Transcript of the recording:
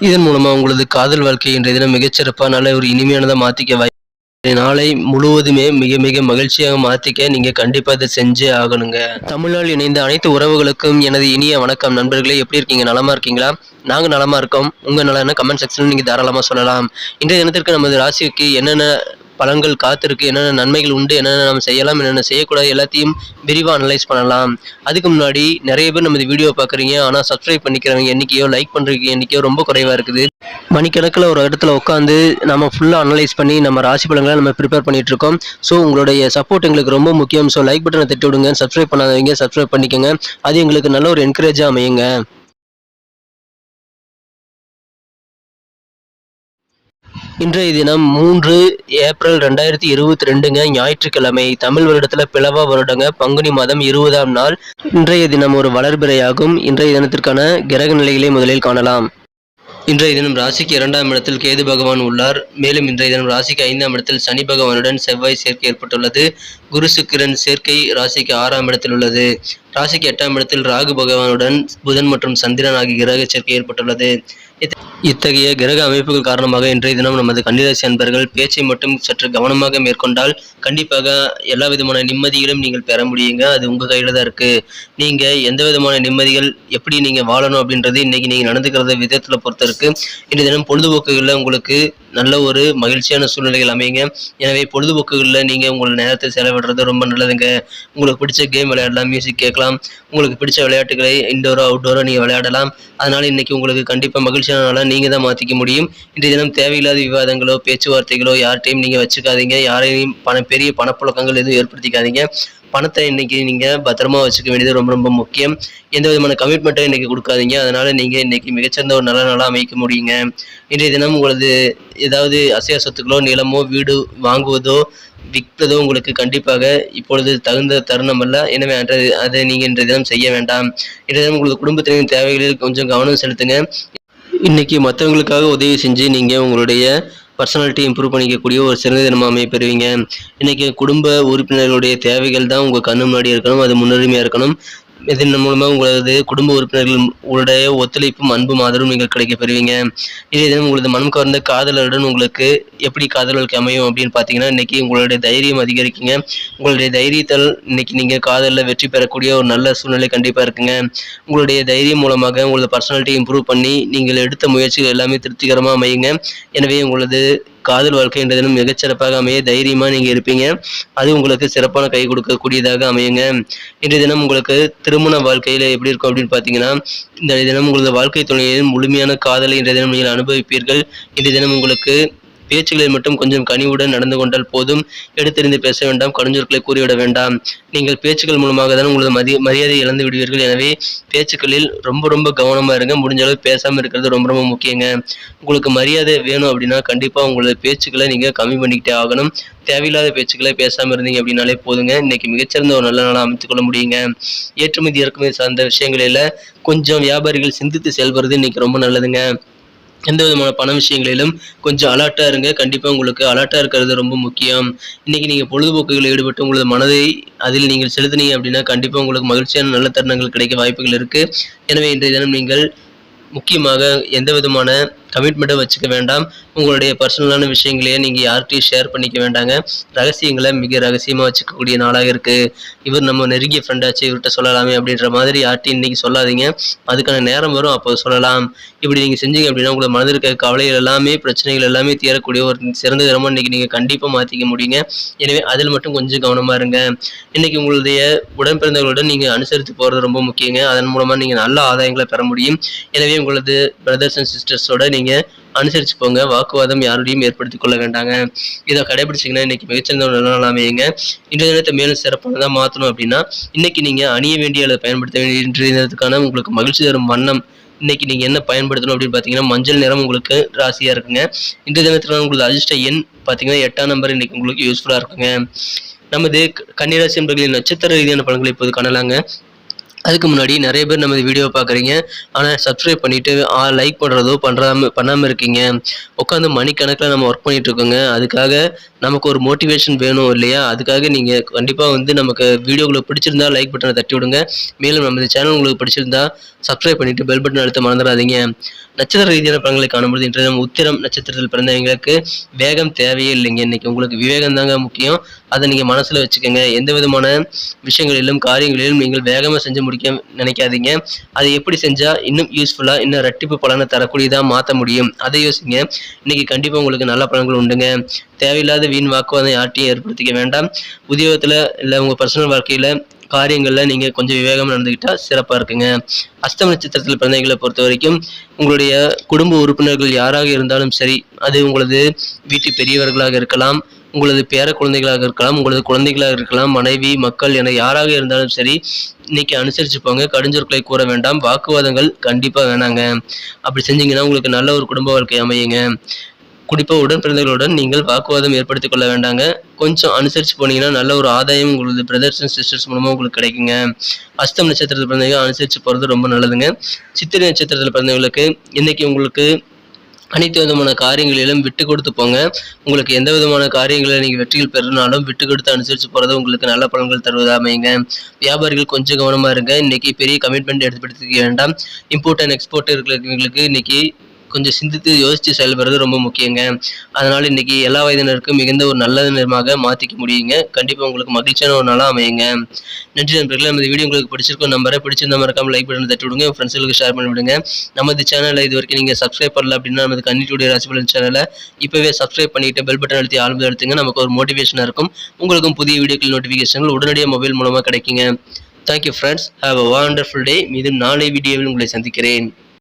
இதன் மூலமா உங்களது காதல் வாழ்க்கை இன்றைய தினம் மிகச்சிறப்பா நல்ல ஒரு இனிமையானதா மாத்திக்க நாளை முழுவதுமே மிக மிக மகிழ்ச்சியாக மாத்திக்க நீங்க கண்டிப்பா இதை செஞ்சே ஆகணுங்க. தமிழால் இணைந்த அனைத்து உறவுகளுக்கும் எனது இனிய வணக்கம். நண்பர்களே, எப்படி இருக்கீங்க? நலமா இருக்கீங்களா? நாங்க நலமா இருக்கோம். உங்க நலன கமெண்ட் செக்ஷன்ல நீங்க தாராளமா சொல்லலாம். இன்றைய தினத்திற்கு நமது ராசிக்கு என்னென்ன பலன்கள் காத்திருக்கு, என்னென்ன நன்மைகள் உண்டு, என்னென்ன நம்ம செய்யலாம், என்னென்ன செய்யக்கூடாது, எல்லாத்தையும் விரிவா அனலைஸ் பண்ணலாம். அதுக்கு முன்னாடி நிறைய பேர் நமது வீடியோ பார்க்குறீங்க, ஆனா சப்ஸ்கிரைப் பண்ணிக்கிறவங்க எண்ணிக்கையோ, லைக் பண்றவங்க எண்ணிக்கையோ ரொம்ப குறைவா இருக்குது. மணிக்கணக்கில் ஒரு இடத்துல உட்காந்து நம்ம ஃபுல்லாக அனலைஸ் பண்ணி நம்ம ராசி பலன்களை நம்ம ப்ரிப்பேர் பண்ணிட்டு இருக்கோம். ஸோ உங்களுடைய சப்போர்ட் எங்களுக்கு ரொம்ப முக்கியம். ஸோ லைக் பட்டனை தட்டி விடுங்க. சப்ஸ்கிரைப் பண்ணாதவங்க சப்ஸ்கிரைப் பண்ணிக்கோங்க. அது எங்களுக்கு நல்ல ஒரு என்கரேஜாக அமையுங்க. இன்றைய தினம் 3 ஏப்ரல் 2022ங்க, ஞாயிற்றுக்கிழமை. தமிழ் வருடத்துல பிலவ வருடங்க, பங்குனி மாதம் 20ஆம் நாள். இன்றைய தினம் ஒரு வளர்பிறையாகும். இன்றைய தினத்திற்கான கிரக நிலைகளை முதலில் காணலாம். இன்றைய தினம் ராசிக்கு 2ஆம் இடத்தில் கேது பகவான் உள்ளார். மேலும் இன்றைய தினம் ராசிக்கு 5ஆம் இடத்தில் சனி பகவானுடன் செவ்வாய் சேர்க்கை ஏற்பட்டுள்ளது. குரு சுக்கிரன் சேர்க்கை ராசிக்கு 6ஆம் இடத்தில் உள்ளது. ராசிக்கு 8ஆம் இடத்தில் ராகு பகவானுடன் புதன் மற்றும் சந்திரன் ஆகிய கிரக சேர்க்கை ஏற்பட்டுள்ளது. இத்தகைய கிரக அமைப்புகள் காரணமாக இன்றைய தினம் நமது கன்னிராசி அன்பர்கள் பேச்சை மட்டும் சற்று கவனமாக மேற்கொண்டால் கண்டிப்பாக எல்லா விதமான நிம்மதிகளும் நீங்கள் பெற முடியுங்க. அது உங்க கையில தான் இருக்கு. நீங்க எந்த விதமான நிம்மதிகள் எப்படி நீங்க வாழணும் அப்படின்றது இன்னைக்கு நீங்க நடந்துக்கிறத விதத்துல பொறுத்த இருக்கு. இன்றைய தினம் பொழுதுபோக்குகள்ல உங்களுக்கு நல்ல ஒரு மகிழ்ச்சியான சூழ்நிலைகள் அமையுங்க. எனவே பொழுதுபோக்குகளில் நீங்கள் உங்கள் நேரத்தை செலவிடுறது ரொம்ப நல்லதுங்க. உங்களுக்கு பிடிச்ச கேம் விளையாடலாம், மியூசிக் கேட்கலாம், உங்களுக்கு பிடிச்ச விளையாட்டுகளை இன்டோரோ அவுட்டோரோ நீங்கள் விளையாடலாம். அதனால் இன்றைக்கி உங்களுக்கு கண்டிப்பாக மகிழ்ச்சியான நாளாக நீங்கள் தான் மாற்றிக்க முடியும். இன்றைய தினம் தேவையில்லாத விவாதங்களோ பேச்சுவார்த்தைகளோ யார்கிட்டையும் நீங்கள் வச்சுக்காதீங்க. யாரையும் பெரிய பணப்புழக்கங்கள் எதுவும் ஏற்படுத்திக்காதீங்க. பணத்தை இன்னைக்கு நீங்கள் பத்திரமா வச்சுக்க வேண்டியது ரொம்ப ரொம்ப முக்கியம். எந்த விதமான கமிட்மெண்ட்டும் இன்னைக்கு கொடுக்காதீங்க. அதனால நீங்கள் இன்னைக்கு மிகச்சிறந்த ஒரு நல்ல நாளாக அமைக்க முடியுங்க. இன்றைய தினம் உங்களது ஏதாவது அசையா சொத்துக்களோ நிலமோ வீடு வாங்குவதோ விற்பதோ உங்களுக்கு கண்டிப்பாக இப்பொழுது தகுந்த தருணம் அல்ல. எனவே அதை நீங்கள் இன்றைய தினம் செய்ய வேண்டாம். இன்றைய தினம் உங்களது குடும்பத்தினரின் தேவைகளில் கொஞ்சம் கவனம் செலுத்துங்க. இன்னைக்கு மற்றவங்களுக்காக உதவி செஞ்சு நீங்கள் உங்களுடைய பர்சனாலிட்டி இம்ப்ரூவ் பண்ணிக்கக்கூடிய ஒரு சிறந்த தினமாக அமைய பெறுவீங்க. இன்னைக்கு குடும்ப உறுப்பினர்களுடைய தேவைகள் தான் உங்கள் கண்ணு முன்னாடி இருக்கணும். அது முன்னுரிமையாக இருக்கணும். இதன் மூலமாக உங்களது குடும்ப உறுப்பினர்கள் உங்களுடைய ஒத்துழைப்பும் அன்பும் ஆதரவும் நீங்கள் கிடைக்க பெறுவீங்க. இதே தினம் உங்களது மனம் கவர்ந்த காதலருடன் உங்களுக்கு எப்படி காதல் வாழ்க்கை அமையும் அப்படின்னு பார்த்தீங்கன்னா, இன்னைக்கு உங்களுடைய தைரியம் அதிகரிக்குங்க. உங்களுடைய தைரியத்தால் இன்னைக்கு நீங்கள் காதலில் வெற்றி பெறக்கூடிய ஒரு நல்ல சூழ்நிலை கண்டிப்பாக இருக்குங்க. உங்களுடைய தைரியம் மூலமாக உங்களது பர்சனாலிட்டி இம்ப்ரூவ் பண்ணி நீங்கள் எடுத்த முயற்சிகள் எல்லாமே திருப்திகரமாக அமையுங்க. எனவே உங்களது காதல் வாழ்க்கை என்ற தினம் மிகச்சிறப்பாக அமைய தைரியமாக நீங்கள் இருப்பீங்க. அது உங்களுக்கு சிறப்பான கை கொடுக்கக்கூடியதாக அமையுங்க. இன்றைய தினம் உங்களுக்கு திருமண வாழ்க்கையில் எப்படி இருக்கும் அப்படின்னு பார்த்தீங்கன்னா, இந்த தினம் உங்களது வாழ்க்கை துணையின் முழுமையான காதலை இன்றைய தினம் நீங்கள் அனுபவிப்பீர்கள். இன்றைய தினம் உங்களுக்கு பேச்சுகளில் மட்டும் கொஞ்சம் கனிவுடன் நடந்து கொண்டால் போதும். எடுத்தெறிந்து பேச வேண்டாம், கடுஞ்சொற்களை கூறிவிட வேண்டாம். நீங்கள் பேச்சுக்கள் மூலமாக தான் உங்களது மரியாதை இழந்து விடுவீர்கள். எனவே பேச்சுக்களில் ரொம்ப ரொம்ப கவனமாக இருங்க. முடிஞ்ச அளவு பேசாமல் இருக்கிறது ரொம்ப ரொம்ப முக்கியங்க. உங்களுக்கு மரியாதை வேணும் அப்படின்னா கண்டிப்பாக உங்களது பேச்சுக்களை நீங்கள் கம்மி பண்ணிக்கிட்டே ஆகணும். தேவையில்லாத பேச்சுக்களை பேசாமல் இருந்தீங்க அப்படின்னாலே போதுங்க. இன்னைக்கு மிகச்சிறந்த ஒரு நல்ல நாளாக அமைத்துக்கொள்ள முடியுங்க. ஏற்றுமதி இறக்குமதி சார்ந்த விஷயங்களில் கொஞ்சம் வியாபாரிகள் சிந்தித்து செயல்படுறது இன்னைக்கு ரொம்ப நல்லதுங்க. எந்த விதமான பண விஷயங்களிலும் கொஞ்சம் அலர்ட்டாக இருங்க. கண்டிப்பாக உங்களுக்கு அலர்ட்டாக இருக்கிறது ரொம்ப முக்கியம். இன்றைக்கி நீங்கள் பொழுதுபோக்குகளில் ஈடுபட்டு உங்களது மனதை அதில் நீங்கள் செலுத்தினீங்க அப்படின்னா கண்டிப்பாக உங்களுக்கு மகிழ்ச்சியான நல்ல தருணங்கள் கிடைக்க வாய்ப்புகள் இருக்குது. எனவே இன்றைய தினம் நீங்கள் முக்கியமாக எந்த விதமான கமிட்மெண்ட்டை வச்சுக்க வேண்டாம். உங்களுடைய பர்சனலான விஷயங்களையே நீங்கள் யார்கிட்டையும் ஷேர் பண்ணிக்க வேண்டாங்க. ரகசியங்களை மிக ரகசியமாக வச்சுக்கக்கூடிய நாளாக இருக்குது. இவர் நம்ம நெருங்கிய ஃப்ரெண்டாச்சு, இவர்கிட்ட சொல்லலாமே அப்படின்ற மாதிரி யார்கிட்டையும் இன்றைக்கி சொல்லாதீங்க. அதுக்கான நேரம் வரும், அப்போ சொல்லலாம். இப்படி நீங்கள் செஞ்சீங்க அப்படின்னா உங்களை மனதில் இருக்க கவலைகள் எல்லாமே பிரச்சனைகள் எல்லாமே தீரக்கூடிய ஒரு சிறந்த தினமாக இன்றைக்கி நீங்கள் கண்டிப்பாக மாற்றிக்க முடியுங்க. எனவே அதில் மட்டும் கொஞ்சம் கவனமாக இருங்க. இன்றைக்கி உங்களுடைய உடன்பிறந்தவர்களுடன் நீங்கள் அனுசரித்து போகிறது ரொம்ப முக்கியங்க. அதன் மூலமாக நீங்கள் நல்ல ஆதாயங்களை பெற முடியும். எனவே உங்களது பிரதர்ஸ் அண்ட் சிஸ்டர்ஸோட நீங்கள் அனுசரித்து போங்க. வாக்குவாதம் யாருடையும் ஏற்படுத்திக் கொள்ள வேண்டாங்க. இதை கடைபிடிச்சிங்கன்னா இன்னைக்கு மிகச்சிறந்த ஒரு நல்ல நாள் அமையுங்க. இன்றைய தினத்தை மேலும் சிறப்பானதாக மாற்றணும் அப்படின்னா இன்னைக்கு நீங்கள் அணிய வேண்டிய அல்லது பயன்படுத்த வேண்டிய இன்றைய தினத்துக்கான உங்களுக்கு மகிழ்ச்சி தரும் வண்ணம் இன்னைக்கு நீங்கள் என்ன பயன்படுத்தணும் அப்படின்னு பார்த்தீங்கன்னா, மஞ்சள் நிறம் உங்களுக்கு ராசியாக இருக்குங்க. இன்றைய தினத்துக்கான உங்களுக்கு அதிர்ஷ்ட எண் பார்த்தீங்கன்னா 8ஆம் நம்பர் இன்னைக்கு உங்களுக்கு யூஸ்ஃபுல்லாக இருக்குங்க. நமது கன்னிராசி என்பர்களின் நட்சத்திர ரீதியான பலன்களை இப்போது காணலாங்க. அதுக்கு முன்னாடி நிறைய பேர் நம்ம வீடியோ பார்க்குறீங்க. ஆனால் சப்ஸ்கிரைப் பண்ணிவிட்டு லைக் பண்ணுறதோ பண்ணாமல் இருக்கீங்க. உட்காந்து மணிக்கணக்கில் நம்ம ஒர்க் பண்ணிட்டு இருக்கோங்க. அதுக்காக நமக்கு ஒரு மோட்டிவேஷன் வேணும் இல்லையா? அதுக்காக நீங்கள் கண்டிப்பாக நமக்கு வீடியோ உங்களுக்கு பிடிச்சிருந்தா லைக் பட்டனை தட்டி விடுங்க. மேலும் நம்ம சேனல் உங்களுக்கு பிடிச்சிருந்தா சப்ஸ்கிரைப் பண்ணிவிட்டு பெல் பட்டன் அழுத்த மறந்துடாதீங்க. நட்சத்திர ரீதியான பலன்களை காணும்போது இன்றைய தினம் உத்திரம் நட்சத்திரத்தில் பிறந்தவங்களுக்கு வேகம் தேவையே இல்லைங்க. இன்னைக்கு உங்களுக்கு விவேகம் தாங்க முக்கியம். அதை நீங்கள் மனசில் வச்சுக்கோங்க. எந்த விதமான விஷயங்களிலும் காரியங்களிலும் நீங்கள் வேகமாக செஞ்சு முடிக்க நினைக்காதீங்க. அதை எப்படி செஞ்சால் இன்னும் யூஸ்ஃபுல்லாக இன்னும் ரெட்டிப்பு பலனை தரக்கூடியதாக மாற்ற முடியும், அதை யோசிங்க. இன்னைக்கு கண்டிப்பாக உங்களுக்கு நல்ல பலன்கள் உண்டுங்க. தேவையில்லாத வீண் வாக்குவாதம் யார்ட்டையும் ஏற்படுத்திக்க வேண்டாம். உத்தியோகத்தில் இல்லை உங்கள் பர்சனல் வாழ்க்கையில் காரியங்களில் நீங்கள் கொஞ்சம் விவேகம் நடந்துக்கிட்டால் சிறப்பாக இருக்குங்க. அஸ்தம் நட்சத்திரத்தில் பிறந்தவர்களை பொறுத்த வரைக்கும் உங்களுடைய குடும்ப உறுப்பினர்கள் யாராக இருந்தாலும் சரி, அது உங்களது வீட்டு பெரியவர்களாக இருக்கலாம், உங்களது பேர குழந்தைகளாக இருக்கலாம், உங்களது குழந்தைகளாக இருக்கலாம், மனைவி மக்கள் என யாராக இருந்தாலும் சரி, இன்னைக்கு அனுசரிச்சு போங்க. கடுஞ்சொற்களை கூற வேண்டாம். வாக்குவாதங்கள் கண்டிப்பாக வேணாங்க. அப்படி செஞ்சீங்கன்னா உங்களுக்கு நல்ல ஒரு குடும்ப வாழ்க்கை அமையுங்க. குறிப்பாக உடன் பிறந்தவர்களுடன் நீங்கள் வாக்குவாதம் ஏற்படுத்திக் கொள்ள வேண்டாங்க. கொஞ்சம் அனுசரித்து போனீங்கன்னா நல்ல ஒரு ஆதாயம் உங்களது பிரதர்ஸ் அண்ட் சிஸ்டர்ஸ் மூலமாக உங்களுக்கு கிடைக்குங்க. அஸ்தம் நட்சத்திரத்தில் பிறந்தவங்க அனுசரித்து போகிறது ரொம்ப நல்லதுங்க. சித்திரை நட்சத்திரத்தில் பிறந்தவங்களுக்கு இன்னைக்கு உங்களுக்கு அனைத்து விதமான காரியங்களிலும் விட்டு கொடுத்து போங்க. உங்களுக்கு எந்த விதமான காரியங்களை நீங்கள் வெற்றிகள் பெறினாலும் விட்டு கொடுத்து அனுசரித்து போகிறது உங்களுக்கு நல்ல பலன்கள் தருவதாக அமையுங்க. வியாபாரிகள் கொஞ்சம் கவனமாக இருங்க. இன்னைக்கு பெரிய கமிட்மெண்ட் எடுத்துக்க வேண்டாம். இம்போர்ட் அண்ட் எக்ஸ்போர்ட் இருக்கிறவங்களுக்கு இன்னைக்கு கொஞ்சம் சிந்தித்து யோசித்து செயல்படுறது ரொம்ப முக்கியங்க. அதனால் இன்னைக்கு எல்லா வயதினருக்கும் மிகுந்த ஒரு நல்ல நேரமாக மாற்றிக்க முடியுங்க. கண்டிப்பாக உங்களுக்கு மகிழ்ச்சியான ஒரு நாளாக அமையுங்க. நன்றி நண்பர்களே. நம்ம வீடியோ உங்களுக்கு பிடிச்சிருக்கும் நம்பரை பிடிச்சிருந்த மறக்காமல் லைக் பட்டன் தட்டி விடுங்க. உங்கள் ஃப்ரெண்ட்ஸுகளுக்கு ஷேர் பண்ணி விடுங்க. நமது சேனலை இது வரைக்கும் நீங்கள் சப்ஸ்கிரைப் பண்ணல அப்படின்னா நமது கன்னிட்டுடைய ராசிபலன் சேனலை இப்போவே சப்ஸ்கிரைப் பண்ணிட்டு பெல் பட்டன் அழுத்தி ஆல்பம் எடுத்துங்க. நமக்கு ஒரு மோட்டிவேஷனாக இருக்கும். உங்களுக்கும் புதிய வீடியோக்கள் நோட்டிஃபிகேஷன்கள் உடனடியாக மொபைல் மூலமாக கிடைக்குங்க. Thank you friends. Have a wonderful டே. மீண்டும் நாளை வீடியோவில் உங்களை சந்திக்கிறேன்.